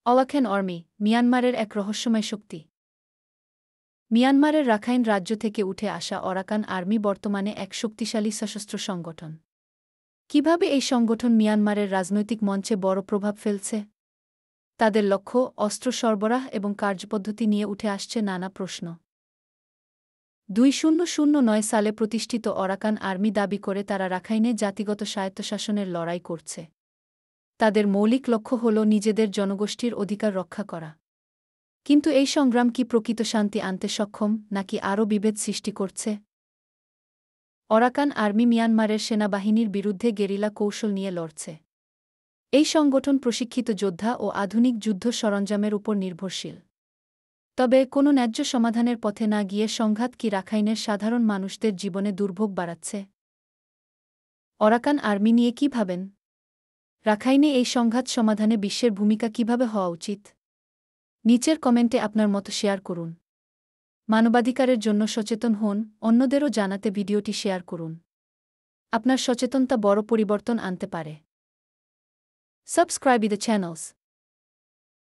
অওয়াখেন army, মিয়ানমারের এক রহস্যময় শক্তি। মিয়ানমারের রাখাইন রাজ্য থেকে উঠে আসা অরাকান আর্মি বর্তমানে এক শক্তিশালী সশস্ত্র সংগঠন। কিভাবে এই সংগঠন মিয়ানমারের রাজনৈতিক মঞ্চে বড় প্রভাব ফেলছে? তাদের লক্ষ্য, অস্ত্র সরবরাহ এবং কার্যপদ্ধতি নিয়ে উঠে আসছে নানা প্রশ্ন। 2009 সালে প্রতিষ্ঠিত অরাকান আর্মি দাবি করে তারা রাখাইনে জাতিগত স্বায়ত্তশাসনের লড়াই করছে। তাদের মৌলিক লক্ষ্য হল নিজেদের জনগোষ্ঠীর অধিকার রক্ষা করা। কিন্তু এই সংগ্রাম কি প্রকৃত শান্তি আনতে সক্ষম, নাকি আরও বিভেদ সৃষ্টি করছে? অরাকান আর্মি মিয়ানমারের সেনাবাহিনীর বিরুদ্ধে গেরিলা কৌশল নিয়ে লড়ছে। এই সংগঠন প্রশিক্ষিত যোদ্ধা ও আধুনিক যুদ্ধ সরঞ্জামের উপর নির্ভরশীল। তবে কোনো ন্যায্য সমাধানের পথে না গিয়ে সংঘাত কি রাখাইনের সাধারণ মানুষদের জীবনে দুর্ভোগ বাড়াচ্ছে? অরাকান আর্মি নিয়ে কী ভাবেন? রাখাইনে এই সংঘাত সমাধানে বিশ্বের ভূমিকা কিভাবে হওয়া উচিত? নিচের কমেন্টে আপনার মত শেয়ার করুন। মানবাধিকারের জন্য সচেতন হন, অন্যদেরও জানাতে ভিডিওটি শেয়ার করুন। আপনার সচেতনতা বড় পরিবর্তন আনতে পারে। Subscribe the channels.